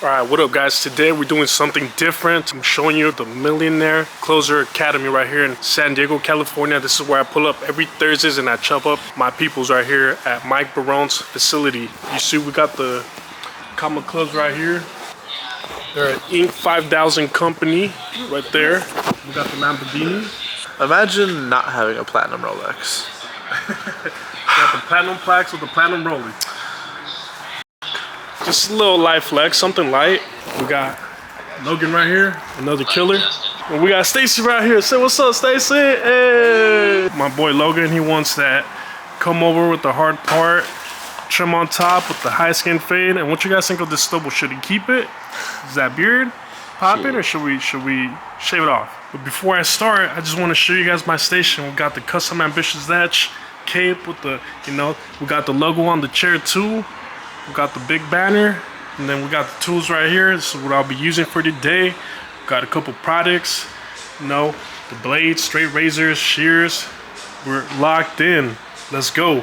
Alright, what up guys? Today we're doing something different. I'm showing you the Millionaire Closer Academy right here in San Diego, California. This is where I pull up every Thursdays and I chop up my peoples right here at Mike Barone's facility. You see we got the common clubs right here. They're an Inc. 5000 company right there. We got the Lamborghini. Imagine not having a platinum Rolex. Got the platinum plaques with the platinum Rolex. Just a little light flex, something light. We got Logan right here, another killer. And we got Stacy right here. Say what's up, Stacy. Hey. My boy Logan, he wants that come over with the hard part, trim on top with the high skin fade. And what you guys think of this stubble? Should he keep it? Is that beard popping, or should we shave it off? But before I start, I just want to show you guys my station. We got the custom AmbitiousEdge cape with the, we got the logo on the chair too. We got the big banner, and then we got the tools right here. This is what I'll be using for today. We got a couple products, the blades, straight razors, shears. We're locked in. Let's go.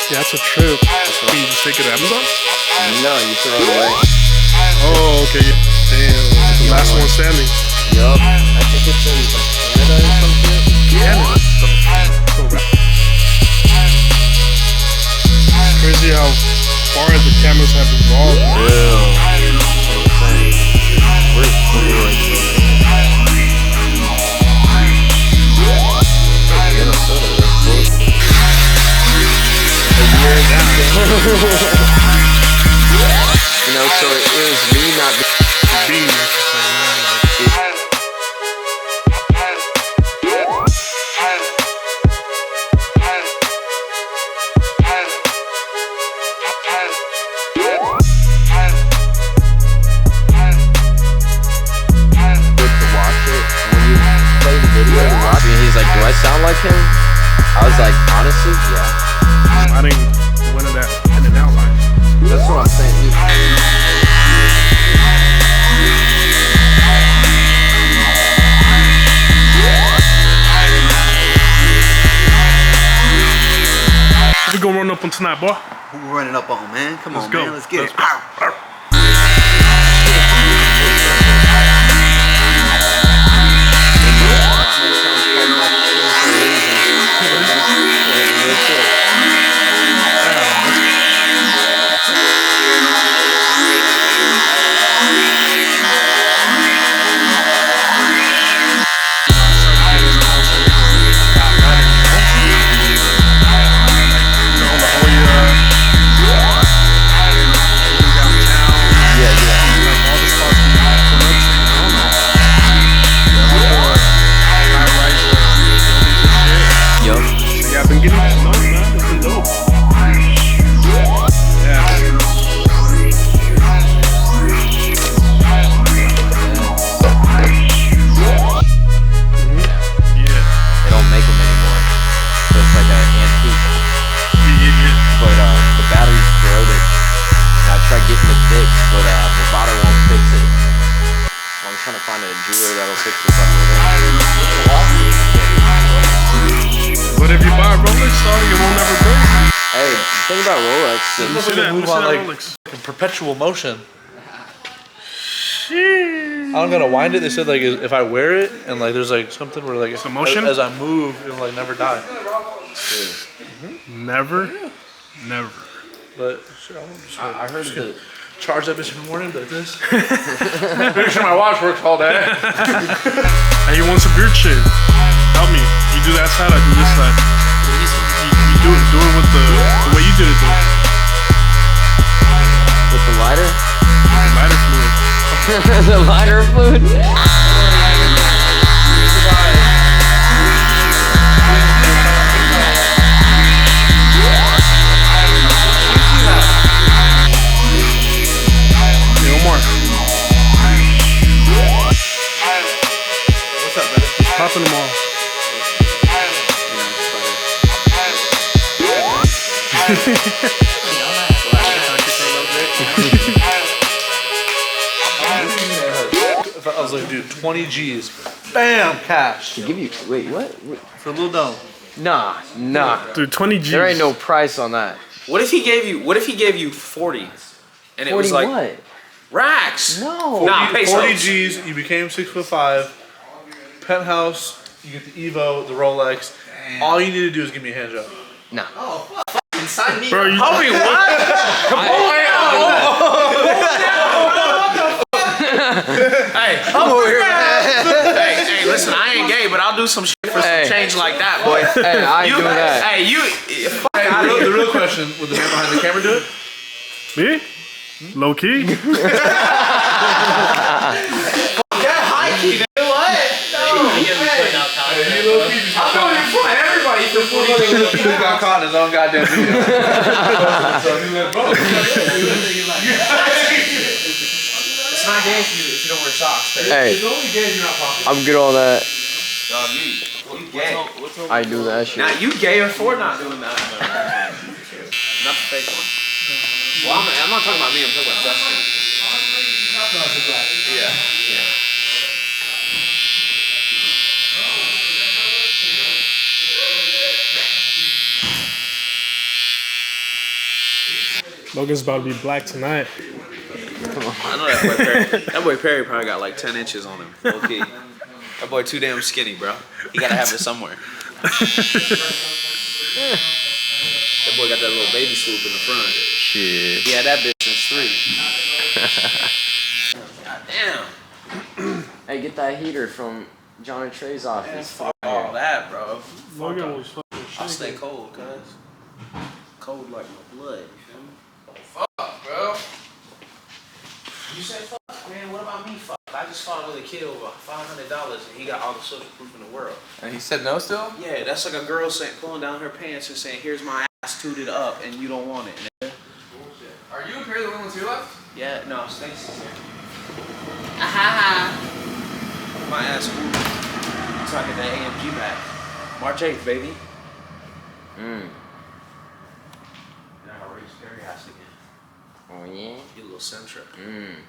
Yeah, that's a trip. Can you just take it to Amazon? No, you throw it away. Oh, okay. Damn. The last one standing. Yup. I think it's in Canada or something. Canada? So it's crazy how far the cameras have evolved. Where's so it was me not being he's like, do I sound like him? I was like, honestly, yeah. I didn't win that in an outline. That's what I'm saying. What we gonna run up on tonight, boy? Who we running up on, man? Come on, go. man. Let's get it. But if you buy a Rolex, you won't never break. Hey, the thing about Rolex, move on like in perpetual motion. I'm gonna wind it. They said like if I wear it and like there's like something where like some motion as I move, it'll like never die. Never, never. But sure, I heard that. Charge that bitch in the morning like this. Make sure my watch works all day. Hey, you want some beard shit? Help me. You do that side, I do this side. You do it with the way you did it though. With the lighter? With the lighter fluid. The lighter fluid? Shopping tomorrow. I was like, dude, 20 G's. Bam, cash. To give you, wait, what? For Lil Dome. Nah. Dude, 20 G's. There ain't no price on that. What if he gave you 40? And it 40 was like what? racks. No. Nah, pesos. 40 G's, you became 6'5". Penthouse, you get the Evo, the Rolex. All you need to do is give me a hand job. Nah. Sign me. Bro, you, Homie, what? Hey, I'm over here. hey, listen, I ain't gay, but I'll do some shit for some change like that, boy. Hey, I ain't You, doing that. hey, you, fuck Hey, out of the here. real question, would the man behind the camera do it? me? Low key? High key, dude, what? No. I'm going in front of everybody for 40 minutes. He got caught in his own goddamn video. It's not gay if you don't wear socks. Hey, It's only gay if you're not popular. I'm good on that. Dog, you gay. I do that shit. Now, you gayer for not doing that. Not the fake one. Well, I'm not talking about me, I'm talking about Justin. Yeah. Logan's about to be black tonight. I know that boy Perry probably got like 10 inches on him. Okay. That boy too damn skinny, bro. He gotta have it somewhere. That boy got that little baby swoop in the front. Shit. He had that bitch since 3. God damn. Hey, get that heater from John and Trey's office. Fuck all that, bro. Logan was fucking I'll stay cold, cuz. Cold like my blood. You feel me? Fuck, bro. You said fuck, man. What about me? Fuck. I just fought with a kid over $500 and he got all the social proof in the world. And he said no still? Yeah, that's like a girl saying, pulling down her pants and saying, "Here's my ass tooted up, and you don't want it." Nigga. Are you and Perry the only ones here left? Yeah, no, Stacy's here. Aha. My ass moved. So I get that AMG back. March 8th, baby. Mm. Now I race Perry house again. Oh, yeah? Get a little Sentra. Mm.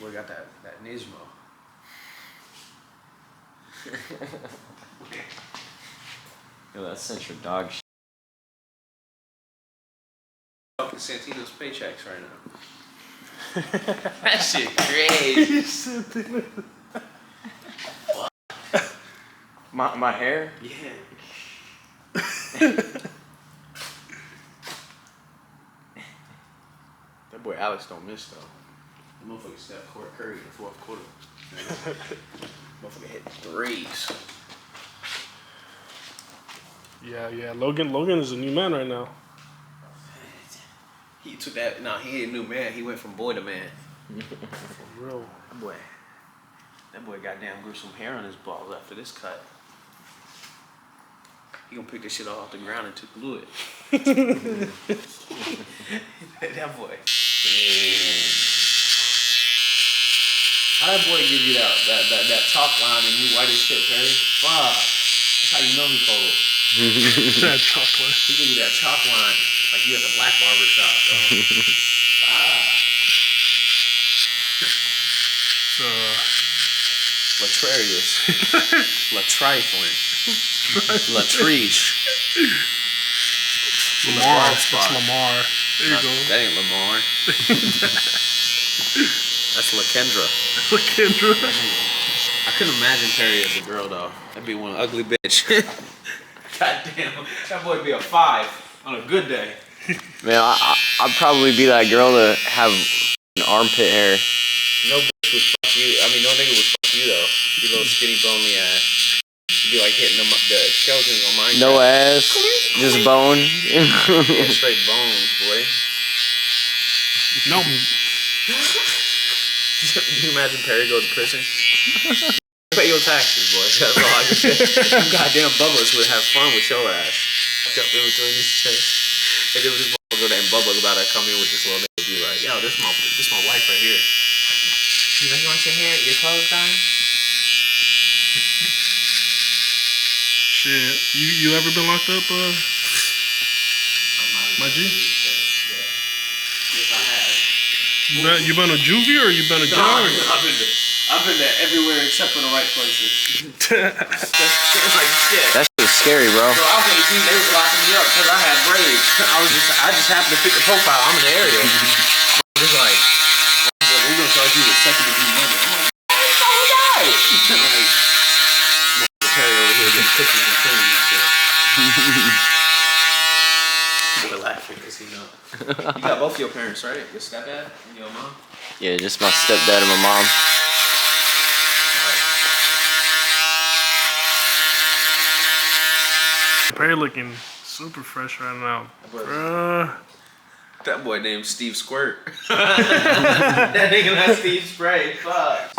We got that Nismo. Yo, that's such your dog shit. Fucking Santino's paychecks right now. That shit crazy. My hair? Yeah. That boy Alex don't miss though. The motherfucker Steph Curry in the fourth quarter. Motherfucker hit threes. Yeah. Logan is a new man right now. He took that. No, he ain't a new man. He went from boy to man. For real. That boy goddamn grew some hair on his balls after this cut. He gonna pick this shit off the ground and glue it. That boy. How that boy give you that chalk line and you white as shit, Perry? Fuck. That's how you know he cold. That chocolate. He give you that chalk line like you at the black barber shop, bro. Latrarius. Latrifling. Latrice. Lamar. It's Lamar. There you go. That ain't Lamar. That's LaKendra. Kendra. I couldn't imagine Perry as a girl though. That'd be one ugly bitch. Goddamn, that boy'd be a 5 on a good day. Man, I'd probably be that girl to have an armpit hair. No bitch would fuck you. I mean, no nigga would fuck you though. You little skinny bony ass. You'd be like hitting them the skeletons on Minecraft. No ass, just bone. Yeah, straight bones, boy. No. Can you imagine Perry go to prison? Pay your taxes, boy. That's all I can say. Them goddamn bubblers would have fun with your ass. Up in between these shit. And then this motherfucker go there and bubble about to come in with this little nigga. Be like, yo, this my wife right here. You know, you want your hair, your clothes done? Shit. You ever been locked up, my G? Yes, I have. You been a juvie or you been a jail? I've been there everywhere except for the right places. That's like shit. That shit was scary, bro. So I was 18, they was locking me up because I had braids. I just happened to fit the profile. I'm in the area. It's like, we're gonna charge you with second-degree murder. I'm like, it's all right. Like, Perry over here getting pictures and things and shit. We're laughing because he know. You got both your parents, right? Your stepdad and your mom. Yeah, just my stepdad and my mom. Perry looking super fresh right now. Bruh. That boy named Steve Squirt. That nigga not Steve Spray. Fuck.